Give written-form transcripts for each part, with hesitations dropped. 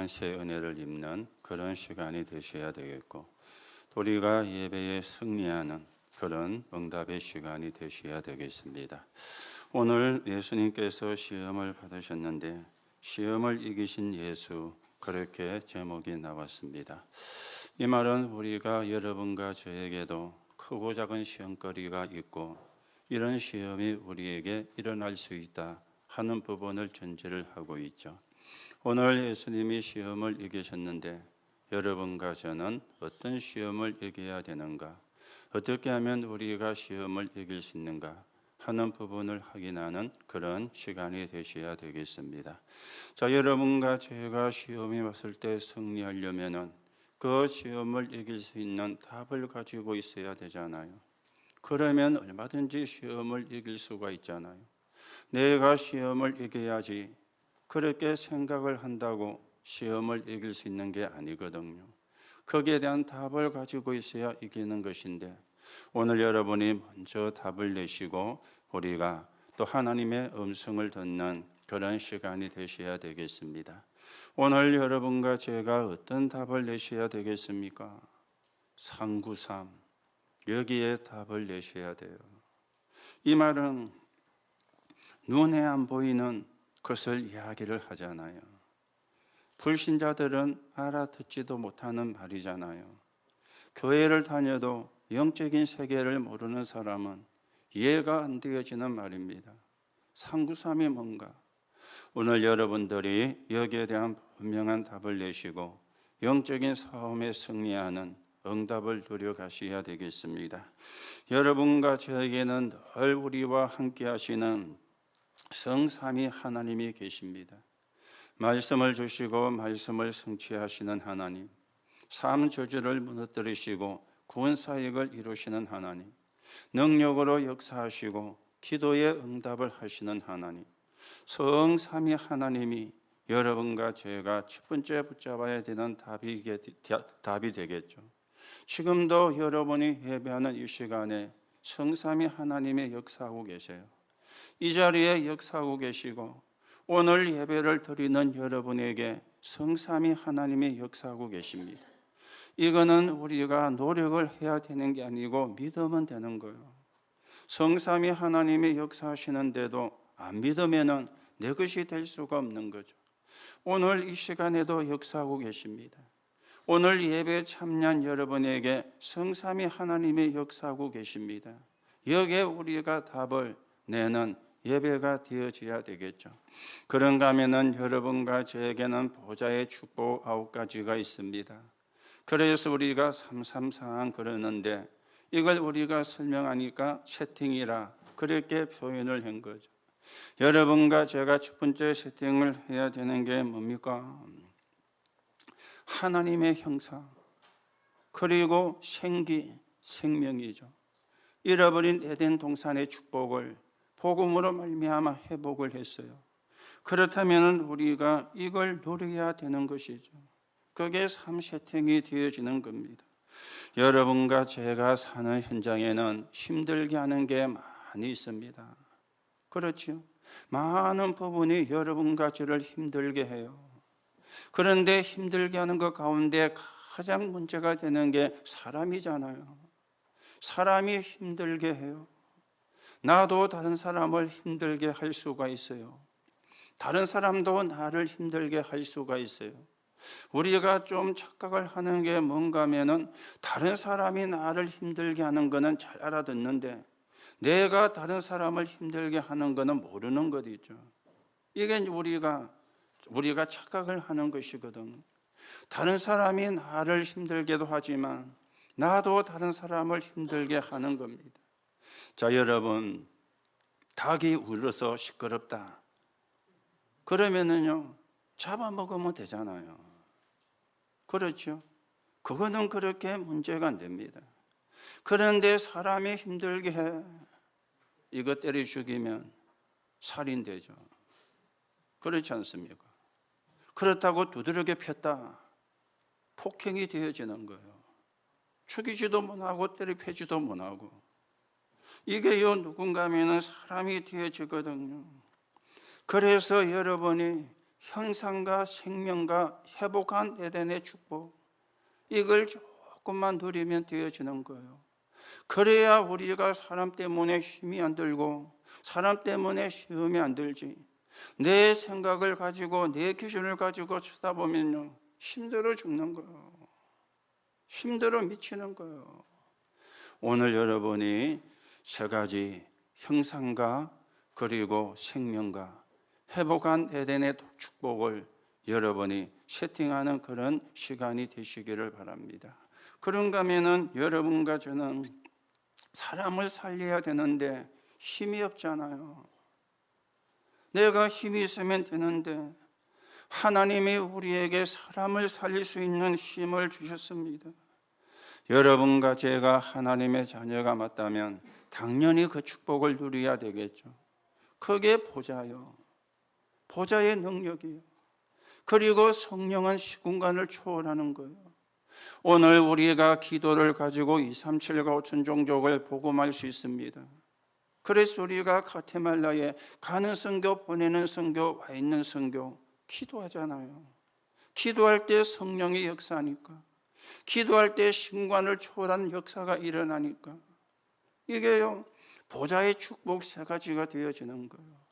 새 은혜를 입는 그런 시간이 되셔야 되겠고, 우리가 예배에 승리하는 그런 응답의 시간이 되셔야 되겠습니다. 오늘 예수님께서 시험을 받으셨는데 시험을 이기신 예수, 그렇게 제목이 나왔습니다. 이 말은 우리가 여러분과 저에게도 크고 작은 시험거리가 있고 이런 시험이 우리에게 일어날 수 있다 하는 부분을 전제를 하고 있죠. 오늘 예수님이 시험을 이기셨는데 여러분과 저는 어떤 시험을 이겨야 되는가, 어떻게 하면 우리가 시험을 이길 수 있는가 하는 부분을 확인하는 그런 시간이 되셔야 되겠습니다. 자, 여러분과 제가 시험이 왔을 때 승리하려면은 그 시험을 이길 수 있는 답을 가지고 있어야 되잖아요. 그러면 얼마든지 시험을 이길 수가 있잖아요. 내가 시험을 이겨야지 그렇게 생각을 한다고 시험을 이길 수 있는 게 아니거든요. 거기에 대한 답을 가지고 있어야 이기는 것인데, 오늘 여러분이 먼저 답을 내시고 우리가 또 하나님의 음성을 듣는 그런 시간이 되셔야 되겠습니다. 오늘 여러분과 제가 어떤 답을 내셔야 되겠습니까? 393, 여기에 답을 내셔야 돼요. 이 말은 눈에 안 보이는 것을 이야기를 하잖아요. 불신자들은 알아듣지도 못하는 말이잖아요. 교회를 다녀도 영적인 세계를 모르는 사람은 이해가 안 되어지는 말입니다. 393이 뭔가? 오늘 여러분들이 여기에 대한 분명한 답을 내시고 영적인 싸움에 승리하는 응답을 누려가셔야 되겠습니다. 여러분과 저에게는 늘 우리와 함께 하시는 성삼위 하나님이 계십니다. 말씀을 주시고 말씀을 성취하시는 하나님, 삶 저주를 무너뜨리시고 구원 사역을 이루시는 하나님, 능력으로 역사하시고 기도의 응답을 하시는 하나님, 성삼위 하나님이 여러분과 제가 첫 번째 붙잡아야 되는 답이 되겠죠. 지금도 여러분이 예배하는 이 시간에 성삼위 하나님의 역사하고 계세요. 이 자리에 역사하고 계시고 오늘 예배를 드리는 여러분에게 성삼위 하나님이 역사하고 계십니다. 이거는 우리가 노력을 해야 되는 게 아니고 믿으면 되는 거예요. 성삼위 하나님이 역사하시는데도 안 믿으면은 내 것이 될 수가 없는 거죠. 오늘 이 시간에도 역사하고 계십니다. 오늘 예배에 참여한 여러분에게 성삼위 하나님이 역사하고 계십니다. 여기에 우리가 답을 내는 예배가 되어져야 되겠죠. 그런가 하면은 여러분과 저에게는 보좌의 축복 9가지가 있습니다. 그래서 우리가 333 그러는데 이걸 우리가 설명하니까 세팅이라 그렇게 표현을 한 거죠. 여러분과 제가 첫 번째 세팅을 해야 되는 게 뭡니까? 하나님의 형상, 그리고 생기, 생명이죠. 잃어버린 에덴 동산의 축복을 복음으로 말미암아 회복을 했어요. 그렇다면 우리가 이걸 누려야 되는 것이죠. 그게 3세팅이 되어지는 겁니다. 여러분과 제가 사는 현장에는 힘들게 하는 게 많이 있습니다. 그렇죠? 많은 부분이 여러분과 저를 힘들게 해요. 그런데 힘들게 하는 것 가운데 가장 문제가 되는 게 사람이잖아요. 사람이 힘들게 해요. 나도 다른 사람을 힘들게 할 수가 있어요. 다른 사람도 나를 힘들게 할 수가 있어요. 우리가 좀 착각을 하는 게 뭔가 하면은 다른 사람이 나를 힘들게 하는 거는 잘 알아듣는데 내가 다른 사람을 힘들게 하는 거는 모르는 것 있죠. 이게 우리가 착각을 하는 것이거든. 다른 사람이 나를 힘들게도 하지만 나도 다른 사람을 힘들게 하는 겁니다. 자, 여러분, 닭이 울어서 시끄럽다 그러면은요 잡아먹으면 되잖아요. 그렇죠? 그거는 그렇게 문제가 안 됩니다. 그런데 사람이 힘들게 해, 이거 때려 죽이면 살인되죠. 그렇지 않습니까? 그렇다고 두드러져 폈다 폭행이 되어지는 거예요. 죽이지도 못하고 때려 패지도 못하고. 이게요 누군가 하면은 사람이 되어지거든요. 그래서 여러분이 형상과 생명과 회복한 에덴의 축복, 이걸 조금만 누리면 되어지는 거예요. 그래야 우리가 사람 때문에 힘이 안 들고 사람 때문에 시험이 안 들지, 내 생각을 가지고 내 기준을 가지고 쳐다보면요 힘들어 죽는 거예요. 힘들어 미치는 거예요. 오늘 여러분이 세 가지 형상과 그리고 생명과 회복한 에덴의 축복을 여러분이 세팅하는 그런 시간이 되시기를 바랍니다. 그런가 하면은 여러분과 저는 사람을 살려야 되는데 힘이 없잖아요. 내가 힘이 있으면 되는데 하나님이 우리에게 사람을 살릴 수 있는 힘을 주셨습니다. 여러분과 제가 하나님의 자녀가 맞다면 당연히 그 축복을 누려야 되겠죠. 그게 보좌요. 보좌의 능력이요. 그리고 성령은 시공간을 초월하는 거예요. 오늘 우리가 기도를 가지고 237과 5천 종족을 복음할 수 있습니다. 그래서 우리가 가테말라에 가는 선교, 보내는 선교, 와 있는 선교 기도하잖아요. 기도할 때 성령의 역사니까, 기도할 때 신관을 초월한 역사가 일어나니까 이게요 보좌의 축복 세 가지가 되어지는 거예요.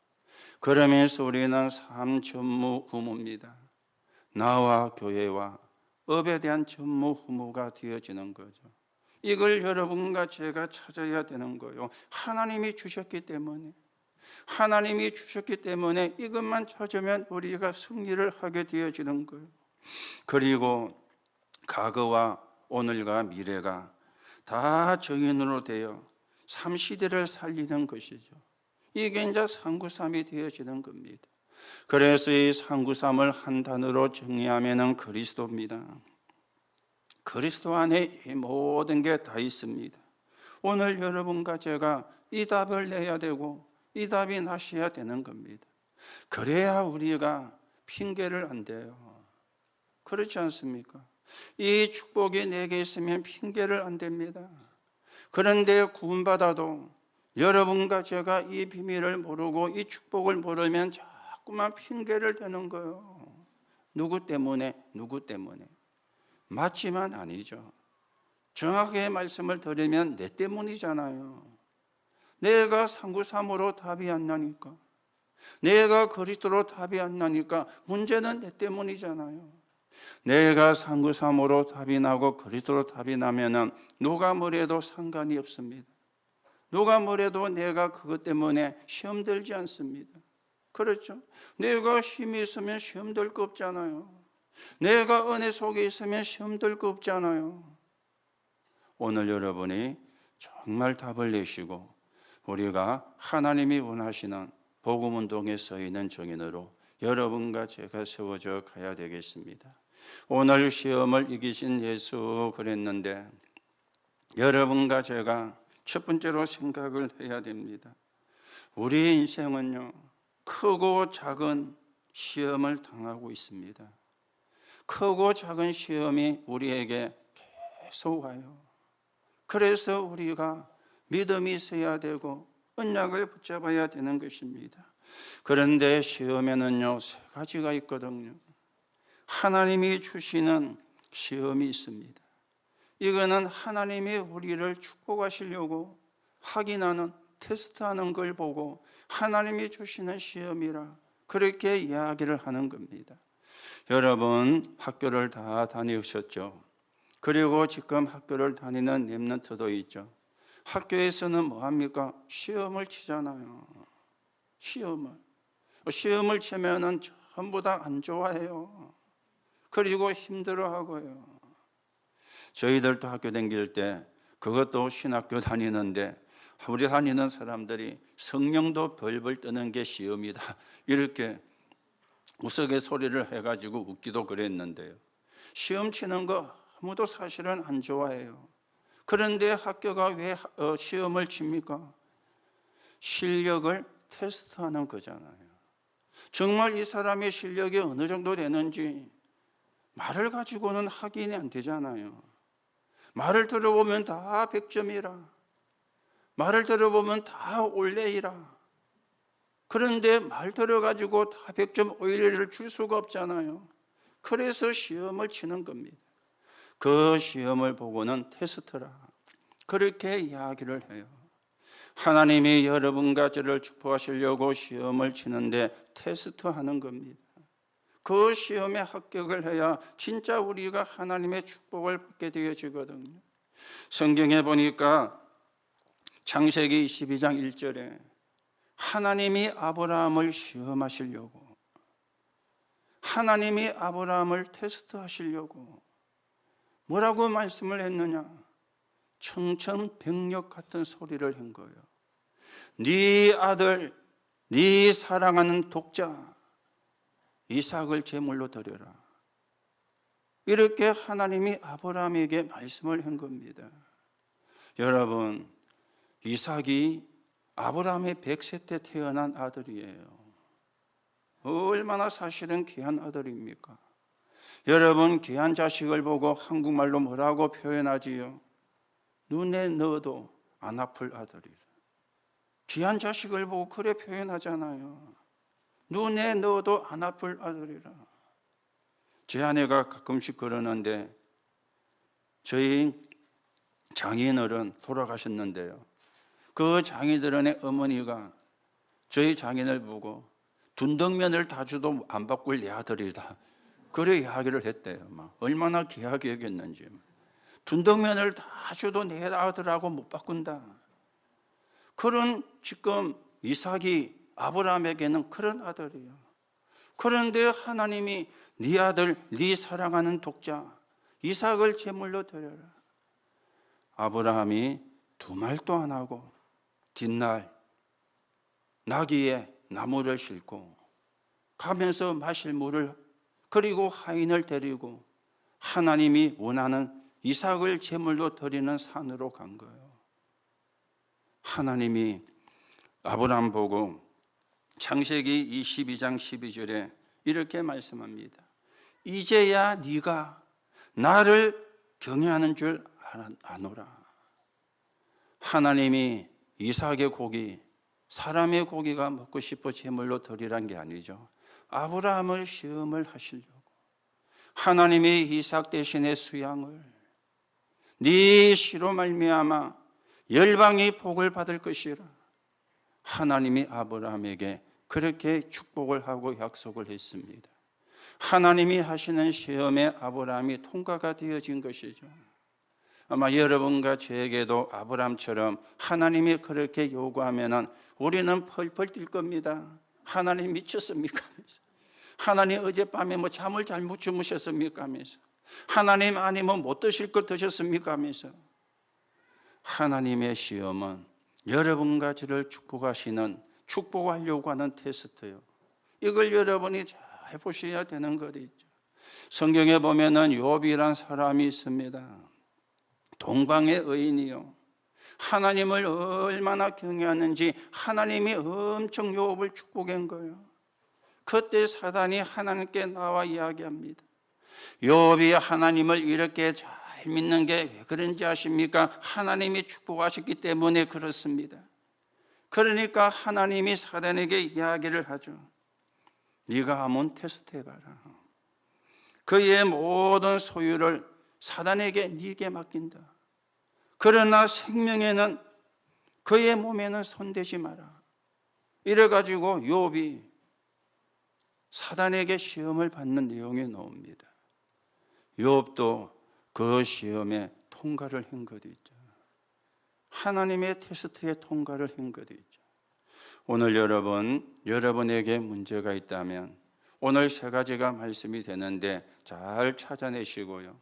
그러면서 우리는 삶 전무후무입니다. 나와 교회와 업에 대한 전무후무가 되어지는 거죠. 이걸 여러분과 제가 찾아야 되는 거예요. 하나님이 주셨기 때문에, 하나님이 주셨기 때문에 이것만 찾으면 우리가 승리를 하게 되어지는 거예요. 그리고 과거와 오늘과 미래가 다 정인으로 되어 삼시대를 살리는 것이죠. 이게 이제 393이 되어지는 겁니다. 그래서 이 393을 한 단어로 정의하면 그리스도입니다. 그리스도 안에 이 모든 게 다 있습니다. 오늘 여러분과 제가 이 답을 내야 되고 이 답이 나셔야 되는 겁니다. 그래야 우리가 핑계를 안 대요. 그렇지 않습니까? 이 축복이 내게 있으면 핑계를 안 댑니다. 그런데 구원받아도 여러분과 제가 이 비밀을 모르고 이 축복을 모르면 자꾸만 핑계를 대는 거예요. 누구 때문에? 누구 때문에? 맞지만 아니죠. 정확하게 말씀을 드리면 내 때문이잖아요. 내가 393으로 답이 안 나니까, 내가 그리스도로 답이 안 나니까 문제는 내 때문이잖아요. 내가 393으로 답이 나고 그리스도로 답이 나면은 누가 뭐래도 상관이 없습니다. 누가 뭐래도 내가 그것 때문에 시험 들지 않습니다. 그렇죠? 내가 힘이 있으면 시험 들 거 없잖아요. 내가 은혜 속에 있으면 시험 들 거 없잖아요. 오늘 여러분이 정말 답을 내시고 우리가 하나님이 원하시는 복음운동에 서 있는 정인으로 여러분과 제가 세워져 가야 되겠습니다. 오늘 시험을 이기신 예수 그랬는데 여러분과 제가 첫 번째로 생각을 해야 됩니다. 우리의 인생은요 크고 작은 시험을 당하고 있습니다. 크고 작은 시험이 우리에게 계속 와요. 그래서 우리가 믿음이 있어야 되고 언약을 붙잡아야 되는 것입니다. 그런데 시험에는요 세 가지가 있거든요. 하나님이 주시는 시험이 있습니다. 이거는 하나님이 우리를 축복하시려고 확인하는, 테스트하는 걸 보고 하나님이 주시는 시험이라 그렇게 이야기를 하는 겁니다. 여러분 학교를 다 다니셨죠? 그리고 지금 학교를 다니는 렘넌트도 있죠. 학교에서는 뭐합니까? 시험을 치잖아요. 시험을 치면은 전부 다 안 좋아해요. 그리고 힘들어하고요. 저희들도 학교 다닐 때 그것도 신학교 다니는데 우리 다니는 사람들이 성령도 벌벌 떠는 게 시험이다 이렇게 우스갯소리를 해가지고 웃기도 그랬는데요. 시험 치는 거 아무도 사실은 안 좋아해요. 그런데 학교가 왜 시험을 칩니까? 실력을 테스트하는 거잖아요. 정말 이 사람의 실력이 어느 정도 되는지 말을 가지고는 확인이 안 되잖아요. 말을 들어보면 다 100점이라, 말을 들어보면 다 올레이라. 그런데 말 들어가지고 다 100점 오일을 줄 수가 없잖아요. 그래서 시험을 치는 겁니다. 그 시험을 보고는 테스트라, 그렇게 이야기를 해요. 하나님이 여러분과 저를 축복하시려고 시험을 치는데 테스트하는 겁니다. 그 시험에 합격을 해야 진짜 우리가 하나님의 축복을 받게 되어지거든요. 성경에 보니까 창세기 22장 1절에 하나님이 아브라함을 시험하시려고, 하나님이 아브라함을 테스트하시려고 뭐라고 말씀을 했느냐? 청천벽력 같은 소리를 한 거예요. 네 아들, 네 사랑하는 독자 이삭을 제물로 드려라. 이렇게 하나님이 아브라함에게 말씀을 한 겁니다. 여러분, 이삭이 아브라함의 100세 때 태어난 아들이에요. 얼마나 사실은 귀한 아들입니까? 여러분, 귀한 자식을 보고 한국말로 뭐라고 표현하지요? 눈에 넣어도 안 아플 아들이라. 귀한 자식을 보고 그래 표현하잖아요. 눈에 넣어도 안 아플 아들이라. 제 아내가 가끔씩 그러는데, 저희 장인어른 돌아가셨는데요, 그 장인어른의 어머니가 저희 장인을 보고 둔덕면을 다 줘도 안 바꿀 내 아들이다, 그래 이야기를 했대요. 막 얼마나 귀하게 여겼는지. 둔덕면을 다 줘도 내 아들하고 못 바꾼다. 그런 지금 이삭이 아브라함에게는 그런 아들이에요. 그런데 하나님이 네 아들, 네 사랑하는 독자 이삭을 제물로 드려라. 아브라함이 두 말도 안 하고 뒷날 나귀에 나무를 싣고 가면서 마실 물을, 그리고 하인을 데리고 하나님이 원하는 이삭을 제물로 드리는 산으로 간 거예요. 하나님이 아브라함 보고 창세기 22장 12절에 이렇게 말씀합니다. 이제야 네가 나를 경외하는 줄 아노라. 하나님이 이삭의 고기, 사람의 고기가 먹고 싶어 제물로 드리란 게 아니죠. 아브라함을 시험을 하시려고 하나님이 이삭 대신에 수양을, 네 씨로 말미암아 열방이 복을 받을 것이라. 하나님이 아브라함에게 그렇게 축복을 하고 약속을 했습니다. 하나님이 하시는 시험에 아브라함이 통과가 되어진 것이죠. 아마 여러분과 저에게도 아브라함처럼 하나님이 그렇게 요구하면은 우리는 펄펄 뛸 겁니다. 하나님 미쳤습니까? 하면서. 하나님 어젯밤에 뭐 잠을 잘못 주무셨습니까? 하면서. 하나님 아니면 못 드실 것 드셨습니까? 하면서. 하나님의 시험은 여러분과 저를 축복하시는, 축복하려고 하는 테스트요. 이걸 여러분이 잘 보셔야 되는 것이죠. 성경에 보면은 욥이란 사람이 있습니다. 동방의 의인이요, 하나님을 얼마나 경외하는지 하나님이 엄청 욥을 축복한 거예요. 그때 사단이 하나님께 나와 이야기합니다. 욥이 하나님을 이렇게 잘 믿는 게 왜 그런지 아십니까? 하나님이 축복하셨기 때문에 그렇습니다. 그러니까 하나님이 사단에게 이야기를 하죠. 네가 한번 테스트해봐라. 그의 모든 소유를 사단에게 네게 맡긴다. 그러나 생명에는, 그의 몸에는 손대지 마라. 이래가지고 욥이 사단에게 시험을 받는 내용이 나옵니다. 욥도 그 시험에 통과를 한 것이 있죠. 하나님의 테스트에 통과를 한 것이 있죠. 오늘 여러분에게 문제가 있다면 오늘 세 가지가 말씀이 되는데 잘 찾아내시고요,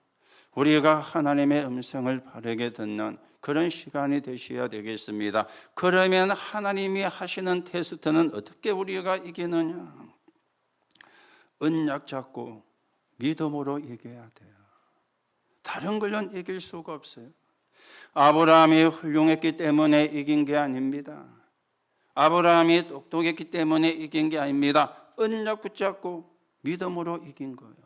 우리가 하나님의 음성을 바르게 듣는 그런 시간이 되셔야 되겠습니다. 그러면 하나님이 하시는 테스트는 어떻게 우리가 이기느냐? 언약 잡고 믿음으로 이겨야 돼요. 다른 걸로는 이길 수가 없어요. 아브라함이 훌륭했기 때문에 이긴 게 아닙니다. 아브라함이 똑똑했기 때문에 이긴 게 아닙니다. 언약 붙잡고 믿음으로 이긴 거예요.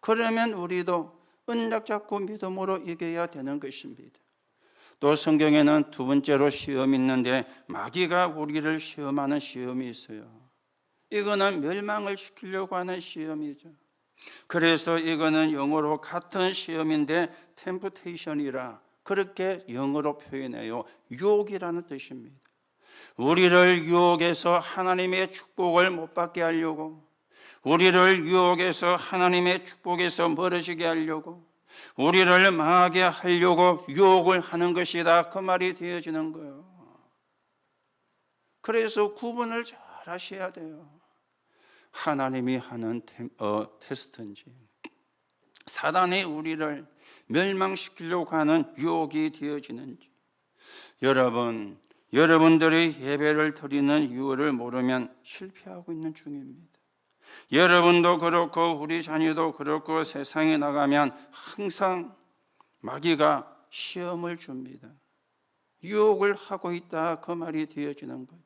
그러면 우리도 언약 잡고 믿음으로 이겨야 되는 것입니다. 또 성경에는 두 번째로 시험이 있는데 마귀가 우리를 시험하는 시험이 있어요. 이거는 멸망을 시키려고 하는 시험이죠. 그래서 이거는 영어로 같은 시험인데 템프테이션이라 그렇게 영어로 표현해요. 유혹이라는 뜻입니다. 우리를 유혹해서 하나님의 축복을 못 받게 하려고, 우리를 유혹해서 하나님의 축복에서 멀어지게 하려고, 우리를 망하게 하려고 유혹을 하는 것이다, 그 말이 되어지는 거예요. 그래서 구분을 잘 하셔야 돼요. 하나님이 하는 테스트인지, 사단이 우리를 멸망시키려고 하는 유혹이 되어지는지. 여러분들이 예배를 드리는 이유를 모르면 실패하고 있는 중입니다. 여러분도 그렇고 우리 자녀도 그렇고 세상에 나가면 항상 마귀가 시험을 줍니다. 유혹을 하고 있다, 그 말이 되어지는 거죠.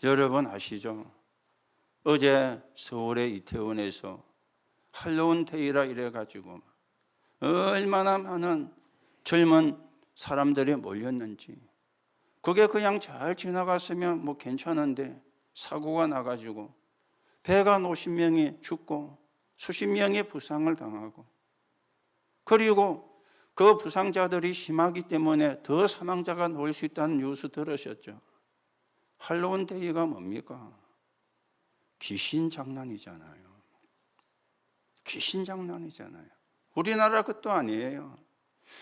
여러분 아시죠? 어제 서울의 이태원에서 할로윈 데이라 이래가지고 얼마나 많은 젊은 사람들이 몰렸는지. 그게 그냥 잘 지나갔으면 뭐 괜찮은데 사고가 나가지고 150명이 죽고 수십 명이 부상을 당하고, 그리고 그 부상자들이 심하기 때문에 더 사망자가 나올 수 있다는 뉴스 들으셨죠? 할로윈 데이가 뭡니까? 귀신 장난이잖아요. 귀신 장난이잖아요. 우리나라 것도 아니에요.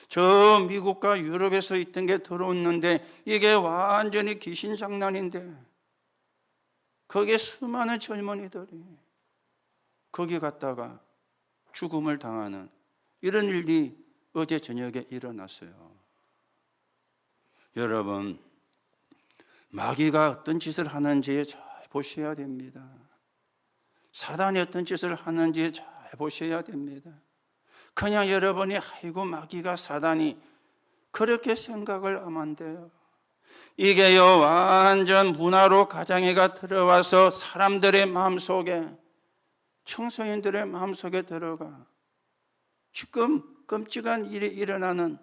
저 미국과 유럽에서 있던 게 들어왔는데 이게 완전히 귀신 장난인데, 거기에 수많은 젊은이들이 거기 갔다가 죽음을 당하는 이런 일이 어제 저녁에 일어났어요. 여러분, 마귀가 어떤 짓을 하는지 잘 보셔야 됩니다. 사단이 어떤 짓을 하는지 잘 보셔야 됩니다. 그냥 여러분이 아이고 마귀가 사단이 그렇게 생각을 하면 안 돼요. 이게요 완전 문화로 가정에가 들어와서 사람들의 마음속에, 청소년들의 마음속에 들어가 지금 끔찍한 일이 일어나는,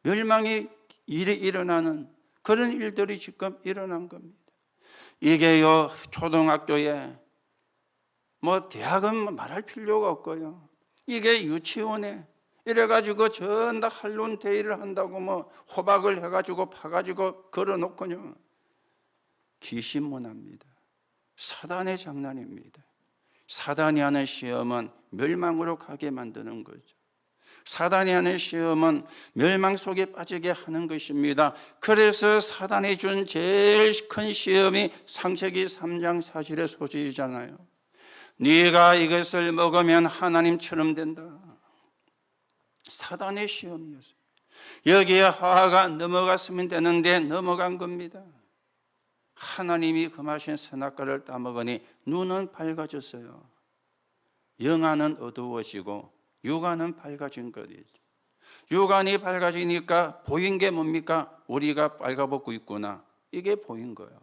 멸망의 일이 일어나는 그런 일들이 지금 일어난 겁니다. 이게요 초등학교에 뭐 대학은 말할 필요가 없고요, 이게 유치원에 이래가지고 전다 할로윈 데이를 한다고 뭐 호박을 해가지고 파가지고 걸어놓고요, 귀신 문화입니다. 사단의 장난입니다. 사단이 하는 시험은 멸망으로 가게 만드는 거죠. 사단이 하는 시험은 멸망 속에 빠지게 하는 것입니다. 그래서 사단이 준 제일 큰 시험이 창세기 3장 4절의 소식이잖아요. 네가 이것을 먹으면 하나님처럼 된다. 사단의 시험이었어요. 여기에 하와가 넘어갔으면 되는데 넘어간 겁니다. 하나님이 금하신 선악과를 따먹으니 눈은 밝아졌어요. 영안은 어두워지고 육안은 밝아진 것이죠. 육안이 밝아지니까 보인 게 뭡니까? 우리가 빨가벗고 있구나, 이게 보인 거예요.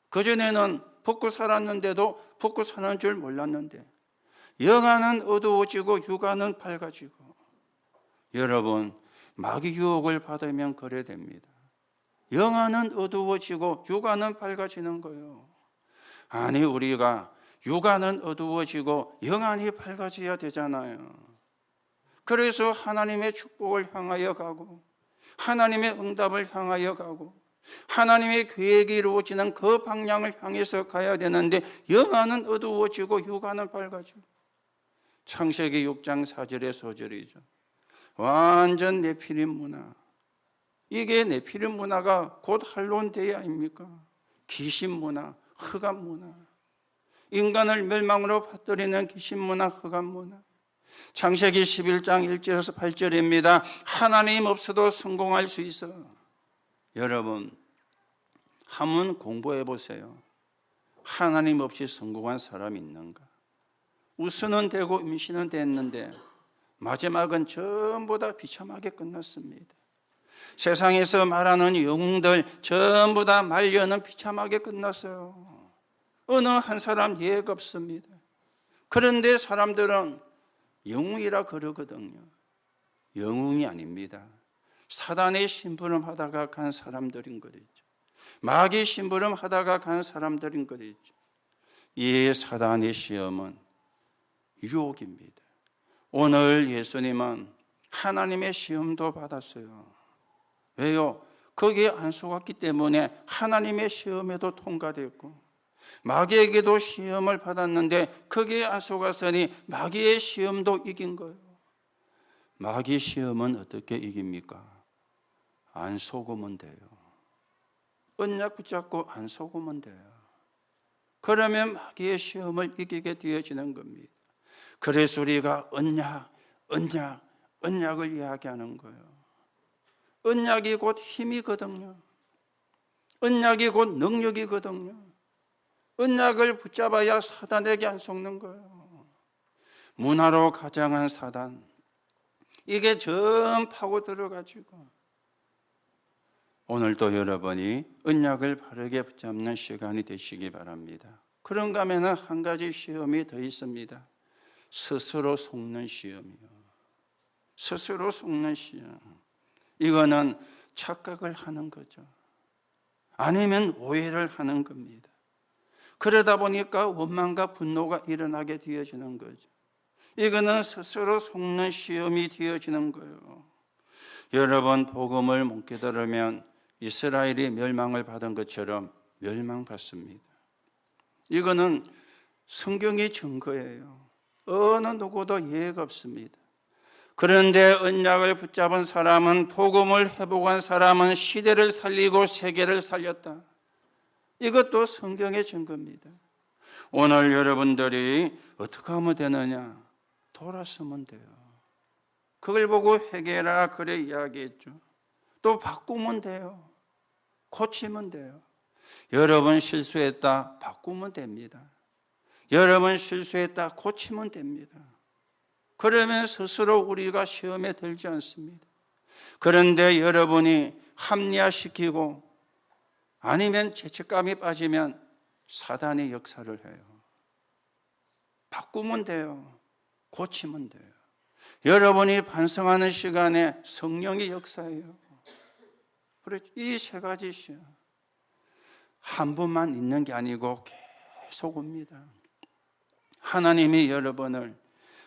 그전에는 벗고 살았는데도 벗고 사는 줄 몰랐는데, 영안은 어두워지고 육안은 밝아지고. 여러분, 마귀 유혹을 받으면 그래 됩니다. 영안은 어두워지고 육안은 밝아지는 거예요. 아니, 우리가 육안은 어두워지고 영안이 밝아져야 되잖아요. 그래서 하나님의 축복을 향하여 가고, 하나님의 응답을 향하여 가고, 하나님의 계획이 이루어지는 그 방향을 향해서 가야 되는데, 영안은 어두워지고 육안은 밝아지고. 창세기 6장 4절의 소절이죠. 완전 네피림 문화. 이게 네피림 문화가 곧 할로윈 데이 아닙니까? 귀신 문화, 흑암 문화, 인간을 멸망으로 받들이는 귀신 문화, 흑암 문화. 창세기 11장 1절에서 8절입니다. 하나님 없어도 성공할 수 있어. 여러분, 한번 공부해 보세요. 하나님 없이 성공한 사람이 있는가? 우선은 되고 임신은 됐는데 마지막은 전부 다 비참하게 끝났습니다. 세상에서 말하는 영웅들 전부 다 말년은 비참하게 끝났어요. 어느 한 사람 예가 없습니다. 그런데 사람들은 영웅이라 그러거든요. 영웅이 아닙니다. 사단의 심부름 하다가 간 사람들인 거죠. 마귀 심부름 하다가 간 사람들인 거죠. 이 사단의 시험은 유혹입니다. 오늘 예수님은 하나님의 시험도 받았어요. 왜요? 거기에 안 속았기 때문에 하나님의 시험에도 통과됐고, 마귀에게도 시험을 받았는데 거기에 안 속았으니 마귀의 시험도 이긴 거예요. 마귀 시험은 어떻게 이깁니까? 안 속으면 돼요. 언약 붙잡고 안 속으면 돼요. 그러면 마귀의 시험을 이기게 되어지는 겁니다. 그래서 우리가 언약을 이야기하는 거예요. 언약이 곧 힘이거든요. 언약이 곧 능력이거든요. 언약을 붙잡아야 사단에게 안 속는 거예요. 문화로 가장한 사단, 이게 전 파고 들어가지고 오늘도 여러분이 언약을 바르게 붙잡는 시간이 되시기 바랍니다. 그런가 하면 한 가지 시험이 더 있습니다. 스스로 속는 시험이요. 스스로 속는 시험. 이거는 착각을 하는 거죠. 아니면 오해를 하는 겁니다. 그러다 보니까 원망과 분노가 일어나게 되어지는 거죠. 이거는 스스로 속는 시험이 되어지는 거예요. 여러분, 복음을 못 깨달으면 이스라엘이 멸망을 받은 것처럼 멸망받습니다. 이거는 성경이 증거예요. 어느 누구도 예외가 없습니다. 그런데 언약을 붙잡은 사람은, 복음을 회복한 사람은 시대를 살리고 세계를 살렸다. 이것도 성경의 증거입니다. 오늘 여러분들이 어떻게 하면 되느냐? 돌아서면 돼요. 그걸 보고 회개라 그래 이야기했죠. 또 바꾸면 돼요. 고치면 돼요. 여러분 실수했다, 바꾸면 됩니다. 여러분 실수했다, 고치면 됩니다. 그러면 스스로 우리가 시험에 들지 않습니다. 그런데 여러분이 합리화시키고 아니면 죄책감이 빠지면 사단의 역사를 해요. 바꾸면 돼요. 고치면 돼요. 여러분이 반성하는 시간에 성령의 역사예요. 그렇죠. 이 세 가지 시험 한 번만 있는 게 아니고 계속 옵니다. 하나님이 여러분을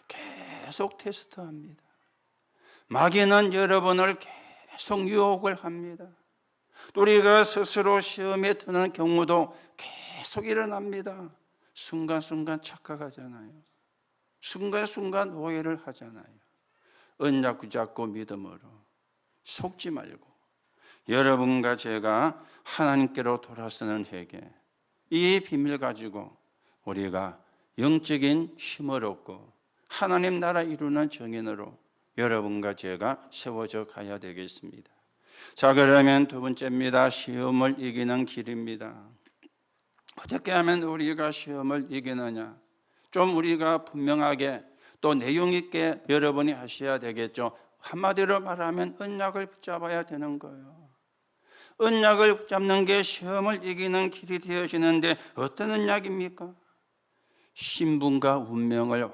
계속 테스트합니다. 마귀는 여러분을 계속 유혹을 합니다. 우리가 스스로 시험에 드는 경우도 계속 일어납니다. 순간순간 착각하잖아요. 순간순간 오해를 하잖아요. 언약 붙잡고 믿음으로 속지 말고 여러분과 제가 하나님께로 돌아서는 회개, 이 비밀 가지고 우리가 영적인 힘을 얻고 하나님 나라 이루는 정인으로 여러분과 제가 세워져 가야 되겠습니다. 자, 그러면 두 번째입니다. 시험을 이기는 길입니다. 어떻게 하면 우리가 시험을 이기느냐? 좀 우리가 분명하게 또 내용 있게 여러분이 하셔야 되겠죠. 한마디로 말하면 언약을 붙잡아야 되는 거예요. 언약을 붙잡는 게 시험을 이기는 길이 되어지는데 어떤 언약입니까? 신분과 운명을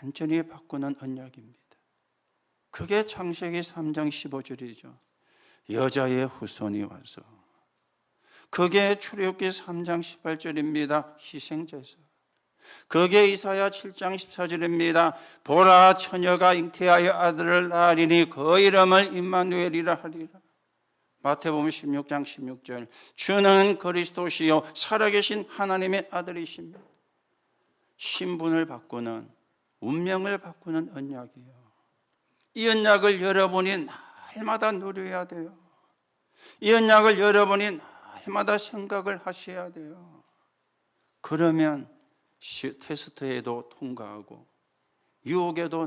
완전히 바꾸는 언약입니다. 그게 창세기 3장 15절이죠. 여자의 후손이 와서. 그게 출애굽기 3장 18절입니다. 희생제사. 그게 이사야 7장 14절입니다. 보라, 처녀가 잉태하여 아들을 낳으리니 그 이름을 임마누엘이라 하리라. 마태복음 16장 16절. 주는 그리스도시요 살아계신 하나님의 아들이십니다. 신분을 바꾸는, 운명을 바꾸는 언약이에요. 이 언약을 여러분이 날마다 누려야 돼요. 이 언약을 여러분이 날마다 생각을 하셔야 돼요. 그러면 테스트에도 통과하고 유혹에도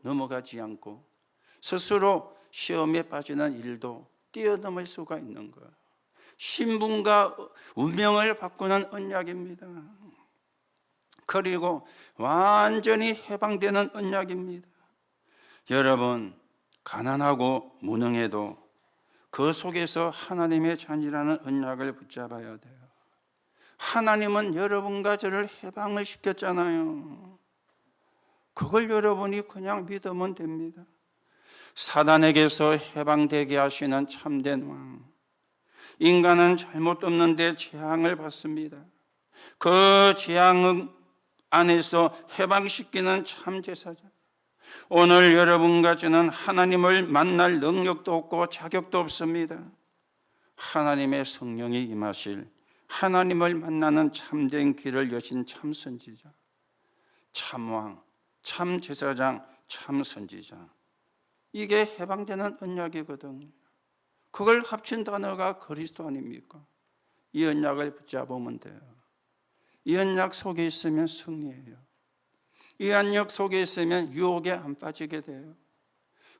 넘어가지 않고 스스로 시험에 빠지는 일도 뛰어넘을 수가 있는 거예요. 신분과 운명을 바꾸는 언약입니다. 그리고 완전히 해방되는 언약입니다. 여러분, 가난하고 무능해도 그 속에서 하나님의 자녀라는 언약을 붙잡아야 돼요. 하나님은 여러분과 저를 해방을 시켰잖아요. 그걸 여러분이 그냥 믿으면 됩니다. 사단에게서 해방되게 하시는 참된 왕. 인간은 잘못 없는데 재앙을 받습니다. 그 재앙 안에서 해방시키는 참 제사장. 오늘 여러분과 저는 하나님을 만날 능력도 없고 자격도 없습니다. 하나님의 성령이 임하실 하나님을 만나는 참된 길을 여신 참 선지자, 참왕, 참 제사장, 참 선지자. 이게 해방되는 언약이거든요. 그걸 합친 단어가 그리스도 아닙니까? 이 언약을 붙잡으면 돼요. 이 언약 속에 있으면 승리해요. 이 언약 속에 있으면 유혹에 안 빠지게 돼요.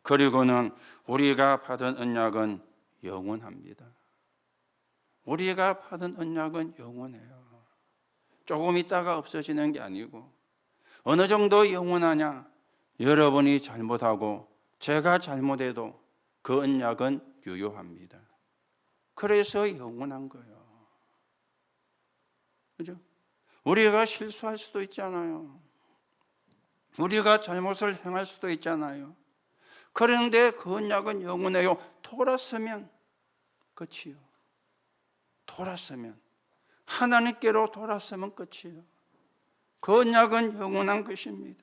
그리고는 우리가 받은 언약은 영원합니다. 우리가 받은 언약은 영원해요. 조금 있다가 없어지는 게 아니고, 어느 정도 영원하냐? 여러분이 잘못하고 제가 잘못해도 그 언약은 유효합니다. 그래서 영원한 거예요. 그죠? 우리가 실수할 수도 있잖아요. 우리가 잘못을 행할 수도 있잖아요. 그런데 그 언약은 영원해요. 돌았으면 끝이요. 돌았으면, 하나님께로 돌았으면 끝이에요. 그 언약은 영원한 것입니다.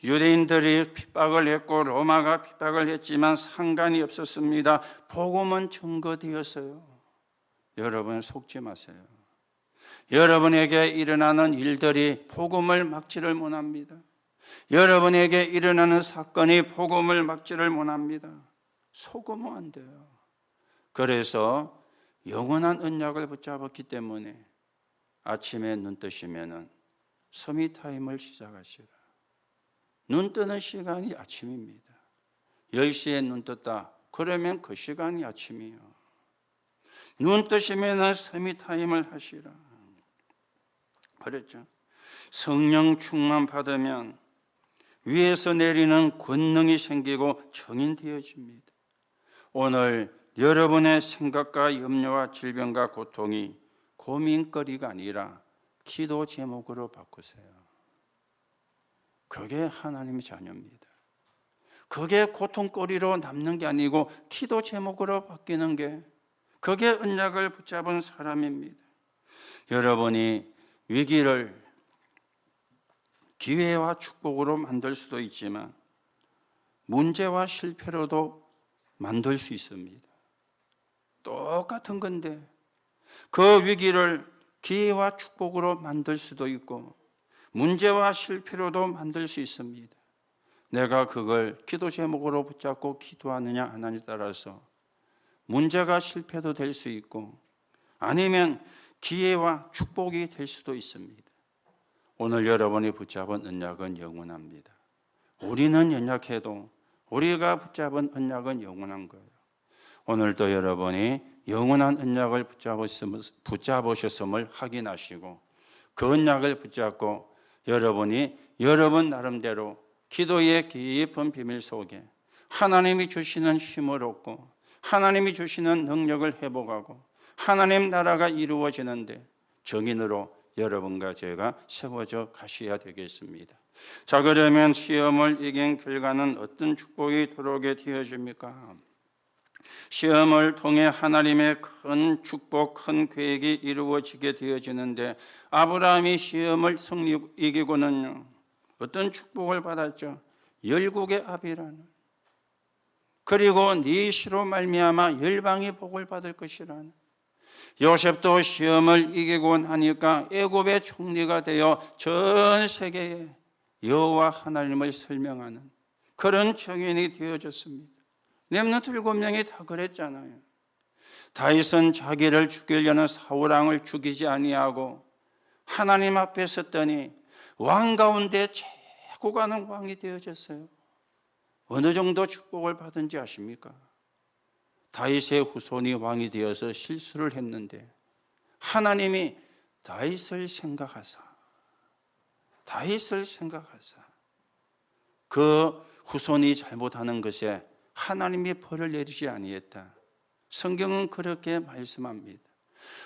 유대인들이 핍박을 했고 로마가 핍박을 했지만 상관이 없었습니다. 복음은 증거되었어요. 여러분 속지 마세요. 여러분에게 일어나는 일들이 복음을 막지를 못합니다. 여러분에게 일어나는 사건이 복음을 막지를 못합니다. 속으면 안 돼요. 그래서 영원한 언약을 붙잡았기 때문에 아침에 눈 뜨시면은 서밋타임을 시작하시라. 눈 뜨는 시간이 아침입니다. 10시에 눈 떴다. 그러면 그 시간이 아침이에요. 눈 뜨시면은 서밋타임을 하시라. 그랬죠. 성령 충만 받으면 위에서 내리는 권능이 생기고 정인되어집니다. 오늘 여러분의 생각과 염려와 질병과 고통이 고민거리가 아니라 기도 제목으로 바꾸세요. 그게 하나님의 자녀입니다. 그게 고통거리로 남는 게 아니고 기도 제목으로 바뀌는 게, 그게 언약을 붙잡은 사람입니다. 여러분이 위기를 기회와 축복으로 만들 수도 있지만 문제와 실패로도 만들 수 있습니다. 똑같은 건데 그 위기를 기회와 축복으로 만들 수도 있고 문제와 실패로도 만들 수 있습니다. 내가 그걸 기도 제목으로 붙잡고 기도하느냐 안 하느냐에 따라서 문제가 실패도 될 수 있고 아니면 기회와 축복이 될 수도 있습니다. 오늘 여러분이 붙잡은 언약은 영원합니다. 우리는 연약해도 우리가 붙잡은 언약은 영원한 거예요. 오늘도 여러분이 영원한 언약을 붙잡으셨음을 확인하시고 그 언약을 붙잡고 여러분이 여러분 나름대로 기도의 깊은 비밀 속에 하나님이 주시는 힘을 얻고 하나님이 주시는 능력을 회복하고 하나님 나라가 이루어지는데 정인으로 여러분과 제가 세워져 가셔야 되겠습니다. 자, 그러면 시험을 이긴 결과는 어떤 축복이 들어오게 되어집니까? 시험을 통해 하나님의 큰 축복, 큰 계획이 이루어지게 되어지는데 아브라함이 시험을 이기고는요 어떤 축복을 받았죠? 열국의 아비라는, 그리고 네 시로 말미암아 열방이 복을 받을 것이라는. 요셉도 시험을 이기고 나니까 애굽의 총리가 되어 전 세계에 여호와 하나님을 설명하는 그런 청년이 되어졌습니다. 렘넌트 7명이 다 그랬잖아요. 다윗은 자기를 죽이려는 사울왕을 죽이지 아니하고 하나님 앞에 섰더니 왕 가운데 최고 가는 왕이 되어졌어요. 어느 정도 축복을 받은지 아십니까? 다윗의 후손이 왕이 되어서 실수를 했는데 하나님이 다윗을 생각하사 그 후손이 잘못하는 것에 하나님이 벌을 내리지 아니했다. 성경은 그렇게 말씀합니다.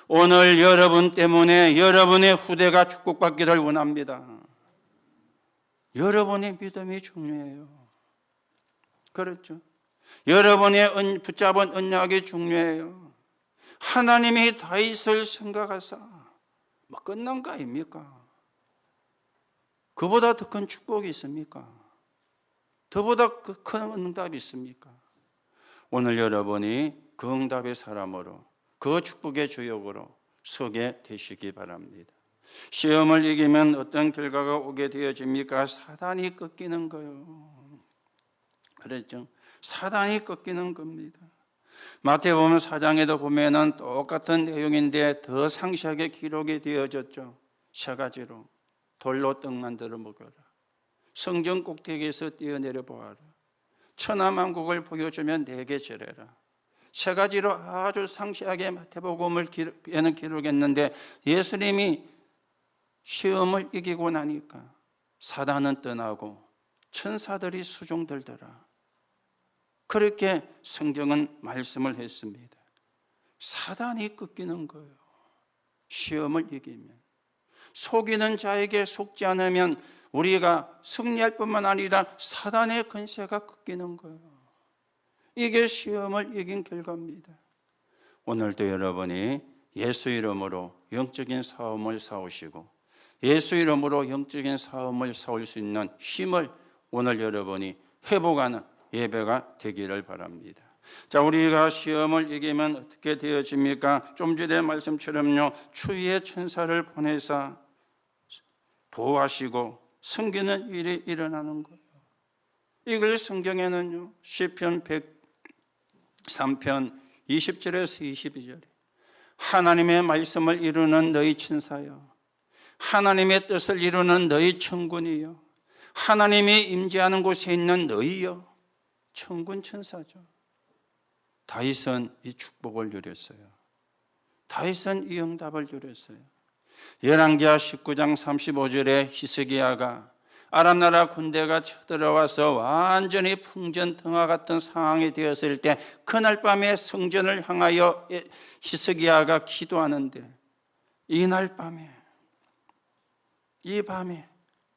오늘 여러분 때문에 여러분의 후대가 축복받기를 원합니다. 여러분의 믿음이 중요해요. 그렇죠? 여러분의 붙잡은 언약이 중요해요. 하나님이 다윗을 생각하사 뭐 끝난 거 아닙니까? 그보다 더 큰 축복이 있습니까? 더보다 큰 응답이 있습니까? 오늘 여러분이 그 응답의 사람으로, 그 축복의 주역으로 서게 되시기 바랍니다. 시험을 이기면 어떤 결과가 오게 되어집니까? 사단이 꺾이는 거예요. 그랬죠? 사단이 꺾이는 겁니다. 마태복음 4장에도 보면은 똑같은 내용인데 더 상세하게 기록이 되어졌죠. 세 가지로. 돌로 떡 만들어 먹어라. 성전 꼭대기에서 뛰어내려 보아라. 천하만국을 보여주면 내게 절해라. 세 가지로 아주 상세하게 마태복음에는 기록했는데 예수님이 시험을 이기고 나니까 사단은 떠나고 천사들이 수종들더라. 그렇게 성경은 말씀을 했습니다. 사단이 꺾이는 거예요. 시험을 이기면. 속이는 자에게 속지 않으면 우리가 승리할 뿐만 아니라 사단의 권세가 꺾이는 거예요. 이게 시험을 이긴 결과입니다. 오늘도 여러분이 예수 이름으로 영적인 싸움을 싸우시고 예수 이름으로 영적인 싸움을 싸울 수 있는 힘을 오늘 여러분이 회복하는 예배가 되기를 바랍니다. 자, 우리가 시험을 이기면 어떻게 되어집니까? 좀 전에 말씀처럼요, 추위의 천사를 보내사 보호하시고 섬기는 일이 일어나는 거예요. 이걸 성경에는요, 시편 103편 20절에서 22절에 하나님의 말씀을 이루는 너희 천사여, 하나님의 뜻을 이루는 너희 천군이여, 하나님이 임재하는 곳에 있는 너희여. 천군 천사죠. 다윗은 이 축복을 누렸어요. 다윗은 이 응답을 누렸어요. 열왕기하 19장 35절에 히스기야가 아람 나라 군대가 쳐들어와서 완전히 풍전등화 같은 상황이 되었을 때 그날 밤에 성전을 향하여 히스기야가 기도하는데 이날 밤에 이 밤에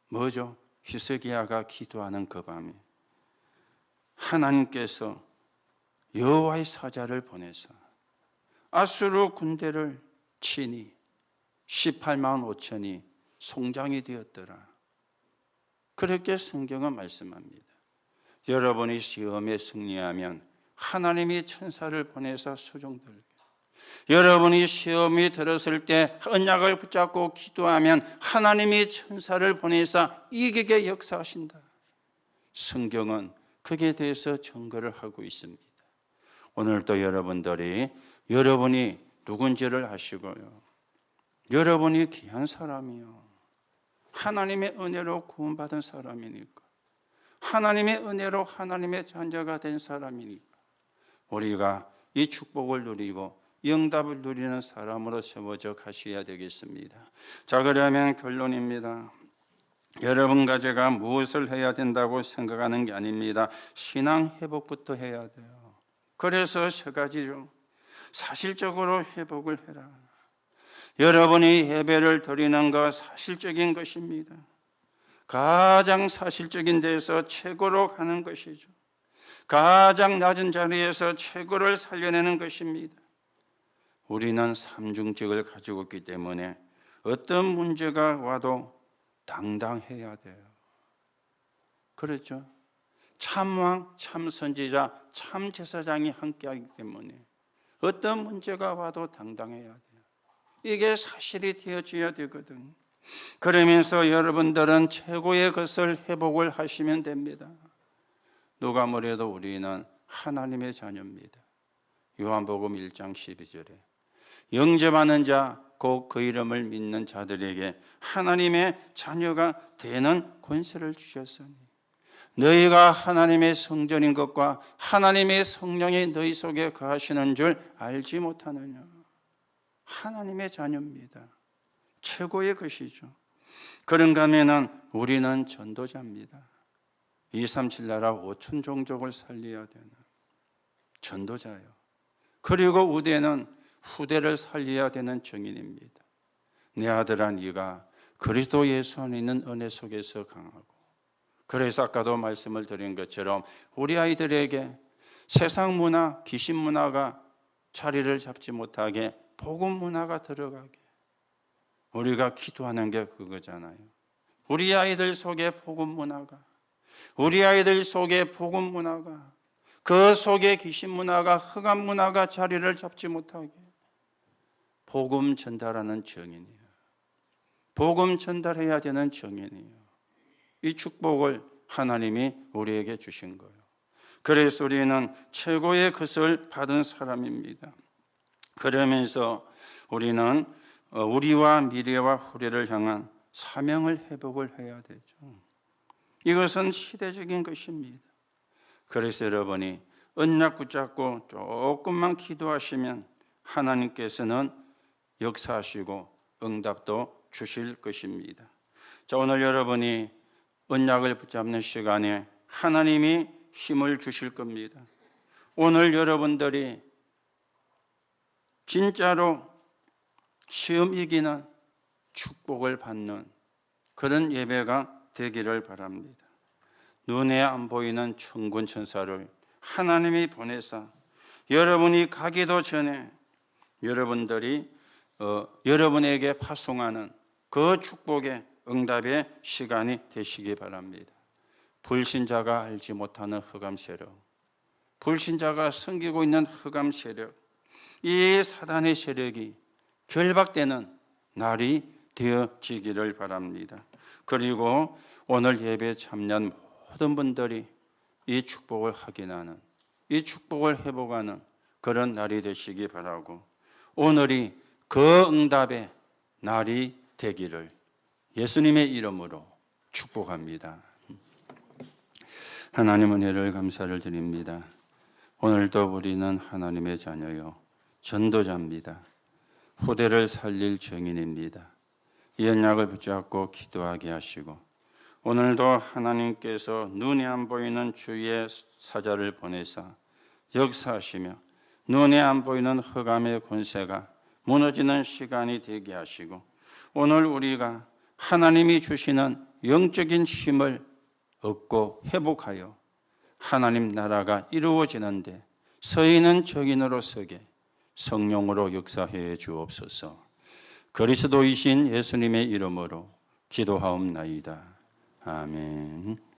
뭐죠? 히스기야가 기도하는 그 밤에 하나님께서 여호와의 사자를 보내서 아수르 군대를 치니 18만 5천이 송장이 되었더라. 그렇게 성경은 말씀합니다. 여러분이 시험에 승리하면 하나님이 천사를 보내서 수종들게, 여러분이 시험이 들었을 때 언약을 붙잡고 기도하면 하나님이 천사를 보내서 이기게 역사하신다. 성경은 그에 대해서 증거를 하고 있습니다. 오늘도 여러분들이 여러분이 누군지를 아시고요, 여러분이 귀한 사람이요, 하나님의 은혜로 구원받은 사람이니까, 하나님의 은혜로 하나님의 자녀가 된 사람이니까 우리가 이 축복을 누리고 영답을 누리는 사람으로 세워져 가셔야 되겠습니다. 자, 그러면 결론입니다. 여러분과 제가 무엇을 해야 된다고 생각하는 게 아닙니다. 신앙 회복부터 해야 돼요. 그래서 세 가지죠. 사실적으로 회복을 해라. 여러분이 예배를 드리는 것 사실적인 것입니다. 가장 사실적인 데서 최고로 가는 것이죠. 가장 낮은 자리에서 최고를 살려내는 것입니다. 우리는 삼중직을 가지고 있기 때문에 어떤 문제가 와도 당당해야 돼요. 그렇죠? 참왕, 참선지자, 참제사장이 함께하기 때문에 어떤 문제가 와도 당당해야 돼요. 이게 사실이 되어져야 되거든. 그러면서 여러분들은 최고의 것을 회복을 하시면 됩니다. 누가 뭐래도 우리는 하나님의 자녀입니다. 요한복음 1장 12절에 영접하는 자, 곧 그 이름을 믿는 자들에게 하나님의 자녀가 되는 권세를 주셨으니 너희가 하나님의 성전인 것과 하나님의 성령이 너희 속에 거하시는 줄 알지 못하느냐. 하나님의 자녀입니다. 최고의 것이죠. 그런가 하면은 우리는 전도자입니다. 237 나라 5천 종족을 살려야 되는 전도자예요. 그리고 우대는 후대를 살려야 되는 증인입니다. 내 아들아, 네가 그리스도 예수 안에 있는 은혜 속에서 강하고, 그래서 아까도 말씀을 드린 것처럼 우리 아이들에게 세상 문화, 귀신 문화가 자리를 잡지 못하게 복음 문화가 들어가게, 우리가 기도하는 게 그거잖아요. 우리 아이들 속에 복음 문화가, 우리 아이들 속에 복음 문화가, 그 속에 귀신 문화가, 흑암 문화가 자리를 잡지 못하게 복음 전달하는 정인이에요. 복음 전달해야 되는 정인이에요. 이 축복을 하나님이 우리에게 주신 거예요. 그래서 우리는 최고의 것을 받은 사람입니다. 그러면서 우리는 우리와 미래와 후대를 향한 사명을 회복을 해야 되죠. 이것은 시대적인 것입니다. 그래서 여러분이 언약 붙잡고 조금만 기도하시면 하나님께서는 역사하시고 응답도 주실 것입니다. 자, 오늘 여러분이 언약을 붙잡는 시간에 하나님이 힘을 주실 겁니다. 오늘 여러분들이 진짜로 시험 이기는 축복을 받는 그런 예배가 되기를 바랍니다. 눈에 안 보이는 천군 천사를 하나님이 보내사 여러분이 가기도 전에 여러분들이 여러분에게 파송하는 그 축복의 응답의 시간이 되시기 바랍니다. 불신자가 알지 못하는 흑암 세력, 불신자가 섬기고 있는 흑암 세력, 이 사단의 세력이 결박되는 날이 되어지기를 바랍니다. 그리고 오늘 예배 참여한 모든 분들이 이 축복을 확인하는, 이 축복을 회복하는 그런 날이 되시기 바라고, 오늘이 그 응답의 날이 되기를 예수님의 이름으로 축복합니다. 하나님 은혜를 감사를 드립니다. 오늘도 우리는 하나님의 자녀요 전도자입니다. 후대를 살릴 증인입니다. 이 언약을 붙잡고 기도하게 하시고 오늘도 하나님께서 눈에 안 보이는 주의 사자를 보내사 역사하시며 눈에 안 보이는 흑암의 권세가 무너지는 시간이 되게 하시고 오늘 우리가 하나님이 주시는 영적인 힘을 얻고 회복하여 하나님 나라가 이루어지는데 서인은 적인으로 서게 성령으로 역사해 주옵소서. 그리스도이신 예수님의 이름으로 기도하옵나이다. 아멘.